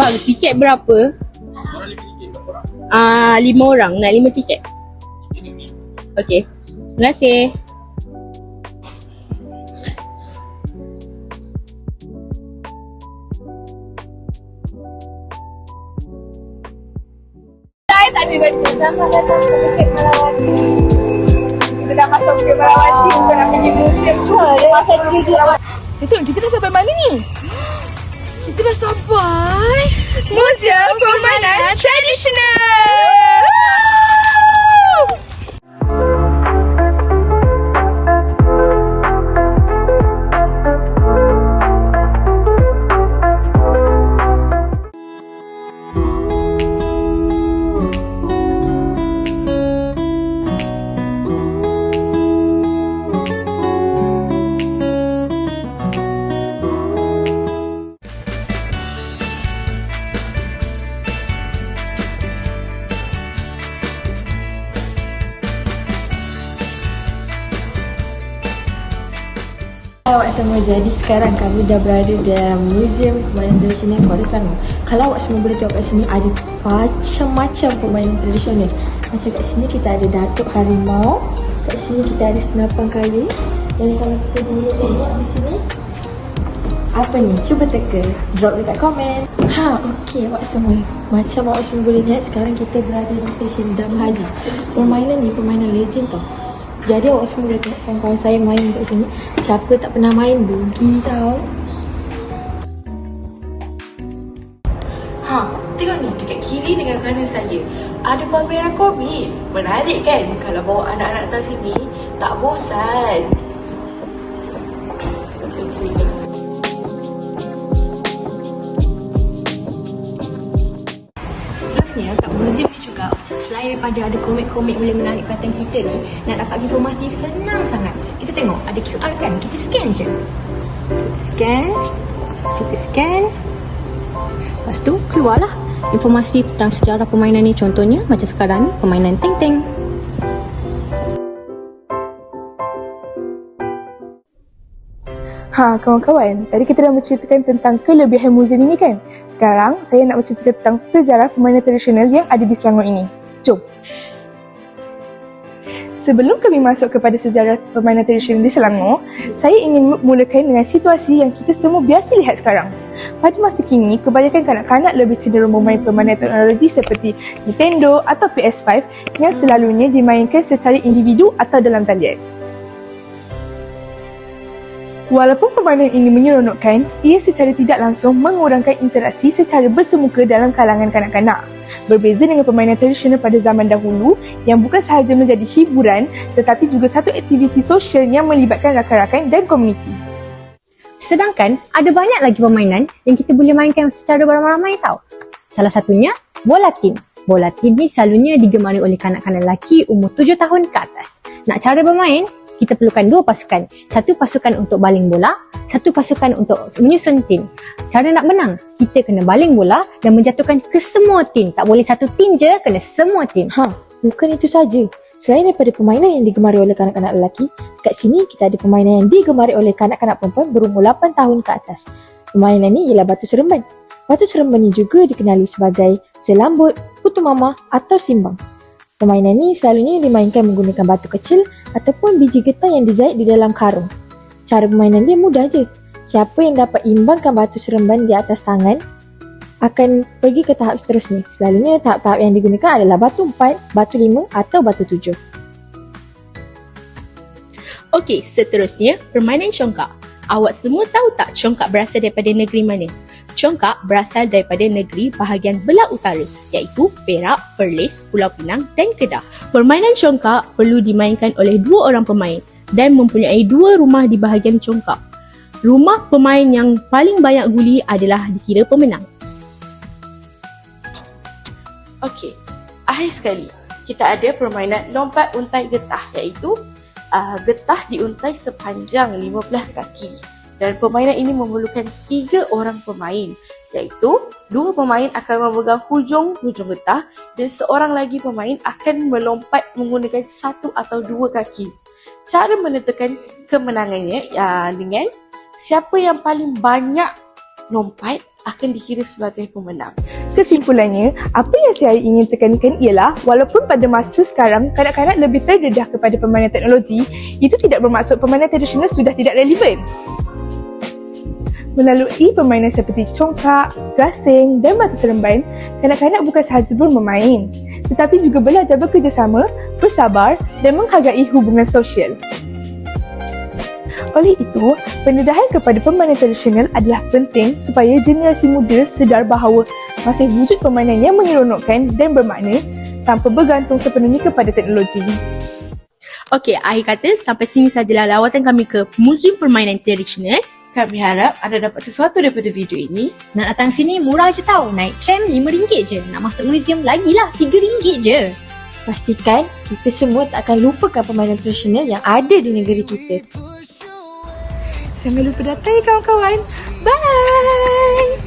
Bang, tiket berapa? Seorang RM5 berapa orang? 5 orang. Nak 5 tiket. Okey. Terima kasih. Tak ada tadi. Selamat datang ke Bukit Melawati. Kita dah masuk Bukit Melawati. Kita nak pergi museum tu. Masa tujuan. Kita dah sampai mana ni? Kita dah sampai Museum Permainan Tradisional. Awak semua, jadi sekarang kami dah berada dalam Museum Permainan Tradisional Kuala Selangor. Kalau awak semua boleh tengok kat sini, ada macam-macam permainan tradisional. Macam kat sini kita ada datuk harimau, kat sini kita ada senapan kayu, dan kalau kita boleh tengok di sini, apa ni? Cuba teka, drop dekat komen. Okey awak semua, macam awak semua boleh lihat, sekarang kita berada di stesen Dam Haji. Permainan ni permainan legend tau. Jadi awak semua boleh tengok kawan-kawan saya main kat sini. Siapa tak pernah main, rugi tau. Tengok ni, dekat kiri dengan kanan saya ada pameran komik. Menarik kan? Kalau bawa anak-anak datang sini, tak bosan. Seterusnya, kat museum ni juga, selain daripada ada komik-komik boleh menarik perhatian kita ni, nak dapat informasi senang sangat. Kita tengok, ada QR kan? Kita scan je. Kita scan. Lepas tu, keluarlah informasi tentang sejarah permainan ni. Contohnya, macam sekarang ni, permainan teng-teng. Kawan-kawan, tadi kita dah menceritakan tentang kelebihan museum ini kan? Sekarang, saya nak menceritakan tentang sejarah permainan tradisional yang ada di Selangor ini. Jom! Sebelum kami masuk kepada sejarah permainan tradisional di Selangor, saya ingin memulakan dengan situasi yang kita semua biasa lihat sekarang. Pada masa kini, kebanyakan kanak-kanak lebih cenderung bermain permainan teknologi seperti Nintendo atau PS5 yang selalunya dimainkan secara individu atau dalam talian. Walaupun permainan ini menyeronokkan, ia secara tidak langsung mengurangkan interaksi secara bersemuka dalam kalangan kanak-kanak. Berbeza dengan permainan tradisional pada zaman dahulu yang bukan sahaja menjadi hiburan tetapi juga satu aktiviti sosial yang melibatkan rakan-rakan dan komuniti. Sedangkan ada banyak lagi permainan yang kita boleh mainkan secara beramai-ramai tau. Salah satunya bola tin. Bola tin ni selalunya digemari oleh kanak-kanak lelaki umur 7 tahun ke atas. Nak cara bermain, kita perlukan 2 pasukan. Satu pasukan untuk baling bola, satu pasukan untuk menyusun tin. Cara nak menang, kita kena baling bola dan menjatuhkan ke semua tin. Tak boleh satu tin je, kena semua tin. Bukan itu saja. Selain daripada permainan yang digemari oleh kanak-kanak lelaki, kat sini kita ada permainan yang digemari oleh kanak-kanak perempuan berumur 8 tahun ke atas. Permainan ni ialah batu seremban. Batu seremban ni juga dikenali sebagai selambut, putu mama atau simbang. Permainan ni selalunya dimainkan menggunakan batu kecil ataupun biji getah yang dijahit di dalam karung. Cara permainan dia mudah je. Siapa yang dapat imbangkan batu seremban di atas tangan akan pergi ke tahap seterusnya. Selalunya tahap-tahap yang digunakan adalah batu 4, batu 5 atau batu 7. Okey, seterusnya permainan congkak. Awak semua tahu tak congkak berasal daripada negeri mana? Congkak berasal daripada negeri bahagian belah utara, iaitu Perak, Perlis, Pulau Pinang dan Kedah. Permainan congkak perlu dimainkan oleh 2 orang pemain dan mempunyai 2 rumah di bahagian congkak. Rumah pemain yang paling banyak guli adalah dikira pemenang. Okey, akhir sekali kita ada permainan lompat untai getah, iaitu getah diuntai sepanjang 15 kaki. Dan permainan ini memerlukan 3 orang pemain, iaitu 2 pemain akan memegang hujung getah dan seorang lagi pemain akan melompat menggunakan 1 atau 2 kaki. Cara menentukan kemenangannya dengan siapa yang paling banyak lompat akan dikira sebagai pemenang. Kesimpulannya, apa yang saya ingin tekankan ialah walaupun pada masa sekarang kanak-kanak lebih terdedah kepada permainan teknologi, itu tidak bermaksud permainan tradisional sudah tidak relevan. Melalui permainan seperti congkak, gasing dan batu seremban, kanak-kanak bukan sahaja bermain, tetapi juga belajar bekerjasama, bersabar dan menghargai hubungan sosial. Oleh itu, pendedahan kepada permainan tradisional adalah penting supaya generasi muda sedar bahawa masih wujud permainan yang menyeronokkan dan bermakna tanpa bergantung sepenuhnya kepada teknologi. Okey, akhir kata sampai sini sajalah lawatan kami ke Muzium Permainan Tradisional. Kami harap anda dapat sesuatu daripada video ini. Nak datang sini murah je tau. Naik tram RM5 je. Nak masuk museum lagilah RM3 je. Pastikan kita semua tak akan lupakan permainan tradisional yang ada di negeri kita. Jangan lupa datang ya kawan-kawan. Bye!